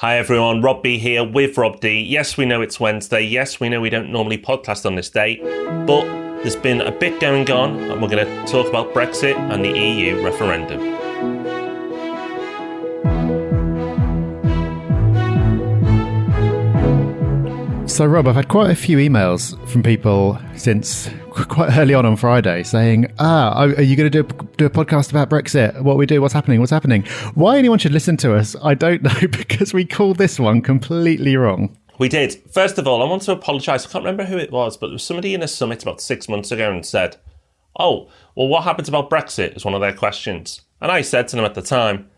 Hi everyone, Rob B here with Rob D. Yes, we know it's Wednesday. Yes, we know we don't normally podcast on this day, but there's been a bit going on and we're going to talk about Brexit and the EU referendum. So Rob, I've had quite a few emails from people since quite early on Friday saying, are you going to do a podcast about Brexit? What we do, what's happening? Why anyone should listen to us, I don't know, because we called this one completely wrong. We did. First of all, I want to apologise. I can't remember who it was, but there was somebody in a summit about 6 months ago and said, oh, well, what happens about Brexit is one of their questions. And I said to them at the time,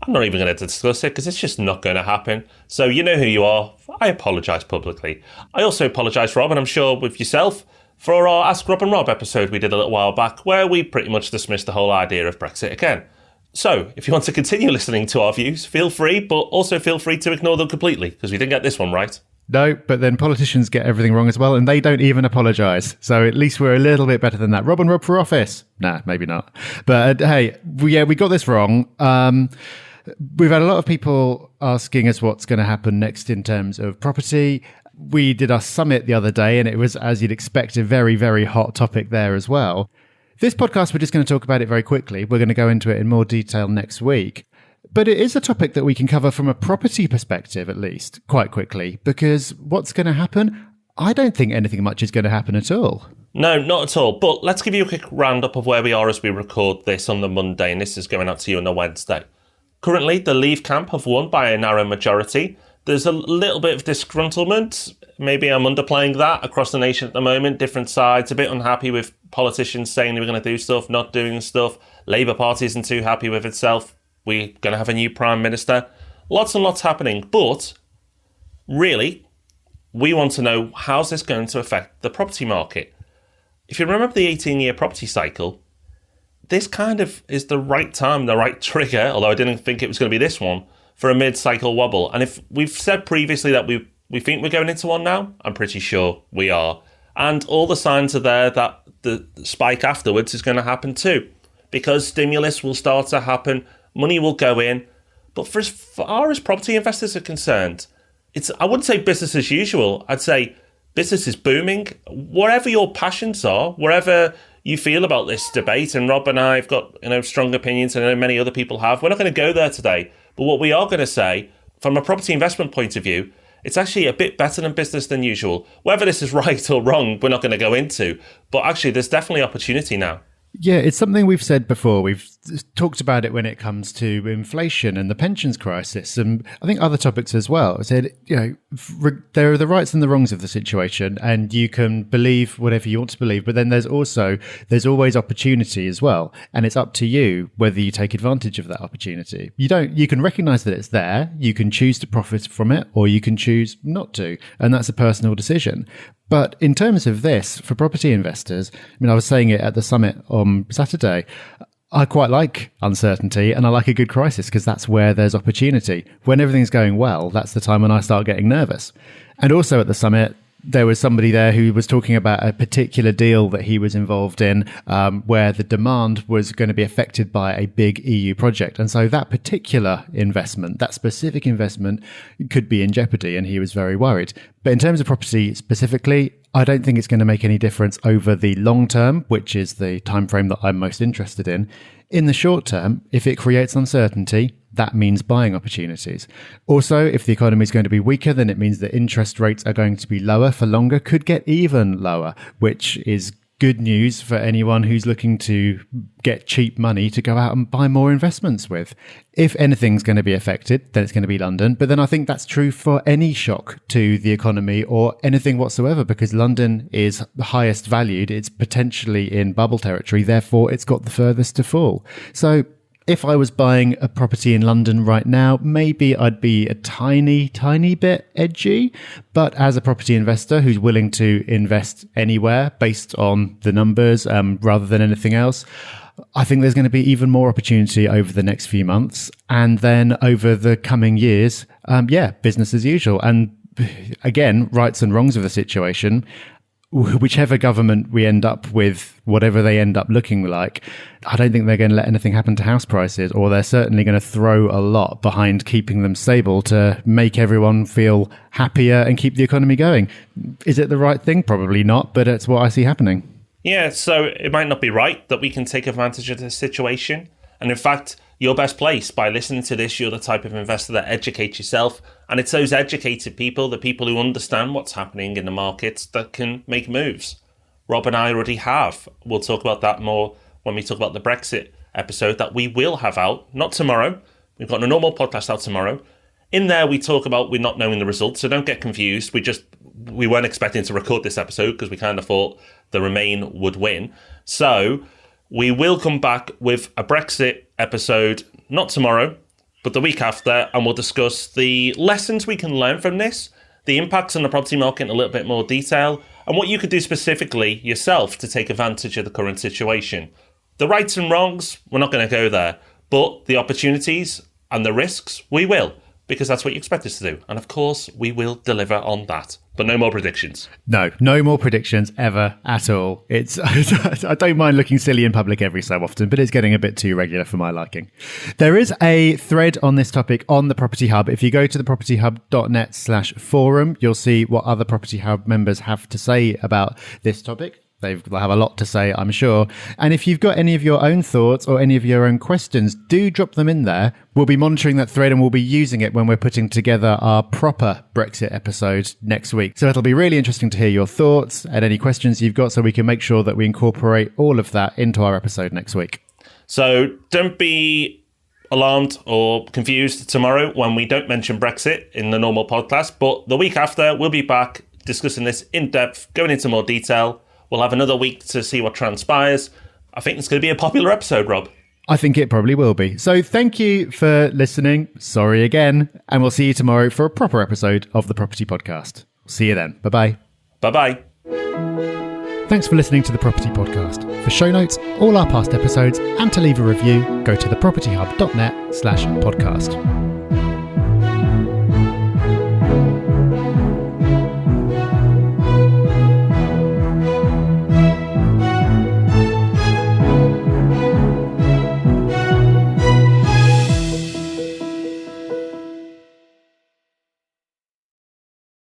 I'm not even going to discuss it because it's just not going to happen. So you know who you are. I apologise publicly. I also apologise, Rob, and I'm sure with yourself, for our Ask Rob and Rob episode we did a little while back where we pretty much dismissed the whole idea of Brexit again. So if you want to continue listening to our views, feel free, but also feel free to ignore them completely because we didn't get this one right. No, but then politicians get everything wrong as well, and they don't even apologise. So at least we're a little bit better than that. Rob and Rob for office? Nah, maybe not. But hey, we got this wrong. We've had a lot of people asking us what's going to happen next in terms of property. We did our summit the other day, and it was, as you'd expect, a very, very hot topic there as well. This podcast, we're just going to talk about it very quickly. We're going to go into it in more detail next week. But it is a topic that we can cover from a property perspective, at least, quite quickly, because what's going to happen? I don't think anything much is going to happen at all. No, not at all. But let's give you a quick roundup of where we are as we record this on the Monday, and this is going out to you on the Wednesday. Currently, the Leave camp have won by a narrow majority. There's a little bit of disgruntlement. Maybe I'm underplaying that across the nation at the moment. Different sides, a bit unhappy with politicians saying they were going to do stuff, not doing stuff. Labour Party isn't too happy with itself. We're going to have a new Prime Minister. Lots and lots happening. But really, we want to know, how's this going to affect the property market? If you remember the 18-year property cycle, this kind of is the right time, the right trigger, although I didn't think it was going to be this one, for a mid-cycle wobble. And if we've said previously that we think we're going into one now, I'm pretty sure we are. And all the signs are there that the spike afterwards is going to happen too, because stimulus will start to happen, money will go in. But for as far as property investors are concerned, I wouldn't say business as usual. I'd say business is booming. Whatever your passions are, wherever you feel about this debate, and Rob and I have got strong opinions, and I know many other people have. We're not going to go there today, but what we are going to say, from a property investment point of view, it's actually a bit better than business than usual. Whether this is right or wrong, we're not going to go into, but actually there's definitely opportunity now. Yeah, it's something we've said before. We've talked about it when it comes to inflation and the pensions crisis, and I think other topics as well. I said, there are the rights and the wrongs of the situation, and you can believe whatever you want to believe, but then there's always opportunity as well, and it's up to you whether you take advantage of that opportunity. You can recognize that it's there, you can choose to profit from it, or you can choose not to, and that's a personal decision. But in terms of this, for property investors, I was saying it at the summit on Saturday, I quite like uncertainty and I like a good crisis because that's where there's opportunity. When everything's going well, that's the time when I start getting nervous. And also at the summit, there was somebody there who was talking about a particular deal that he was involved in where the demand was going to be affected by a big EU project. And so that particular investment, that specific investment could be in jeopardy, and he was very worried. But in terms of property specifically, I don't think it's going to make any difference over the long term, which is the time frame that I'm most interested in. In the short term, if it creates uncertainty, that means buying opportunities. Also, if the economy is going to be weaker, then it means that interest rates are going to be lower for longer, could get even lower, which is good news for anyone who's looking to get cheap money to go out and buy more investments with. If anything's going to be affected, then it's going to be London. But then I think that's true for any shock to the economy or anything whatsoever, because London is the highest valued. It's potentially in bubble territory. Therefore, it's got the furthest to fall. So if I was buying a property in London right now, maybe I'd be a tiny, tiny bit edgy. But as a property investor who's willing to invest anywhere based on the numbers rather than anything else, I think there's going to be even more opportunity over the next few months. And then over the coming years, business as usual. And again, rights and wrongs of the situation. whichever government we end up with, whatever they end up looking like, I don't think they're going to let anything happen to house prices, or they're certainly going to throw a lot behind keeping them stable to make everyone feel happier and keep the economy going. Is it the right thing? Probably not, but it's what I see happening. Yeah, so it might not be right that we can take advantage of this situation. And in fact, you're best placed by listening to this. You're the type of investor that educates yourself. And it's those educated people, the people who understand what's happening in the markets, that can make moves. Rob and I already have. We'll talk about that more when we talk about the Brexit episode that we will have out. Not tomorrow. We've got a normal podcast out tomorrow. In there, we talk about we're not knowing the results. So don't get confused. We weren't expecting to record this episode because we kind of thought the Remain would win. So we will come back with a Brexit episode, not tomorrow, but the week after, and we'll discuss the lessons we can learn from this, the impacts on the property market in a little bit more detail, and what you could do specifically yourself to take advantage of the current situation. The rights and wrongs, we're not going to go there, but the opportunities and the risks, we will, because that's what you expect us to do. And of course, we will deliver on that. But no more predictions. No more predictions ever at all. I don't mind looking silly in public every so often, but it's getting a bit too regular for my liking. There is a thread on this topic on the Property Hub. If you go to thepropertyhub.net/forum, you'll see what other Property Hub members have to say about this topic. They'll have a lot to say, I'm sure. And if you've got any of your own thoughts or any of your own questions, do drop them in there. We'll be monitoring that thread and we'll be using it when we're putting together our proper Brexit episode next week. So it'll be really interesting to hear your thoughts and any questions you've got so we can make sure that we incorporate all of that into our episode next week. So don't be alarmed or confused tomorrow when we don't mention Brexit in the normal podcast. But the week after, we'll be back discussing this in depth, going into more detail. We'll have another week to see what transpires. I think it's going to be a popular episode, Rob. I think it probably will be. So thank you for listening. Sorry again. And we'll see you tomorrow for a proper episode of the Property Podcast. See you then. Bye-bye. Bye-bye. Thanks for listening to the Property Podcast. For show notes, all our past episodes, and to leave a review, go to thepropertyhub.net/podcast.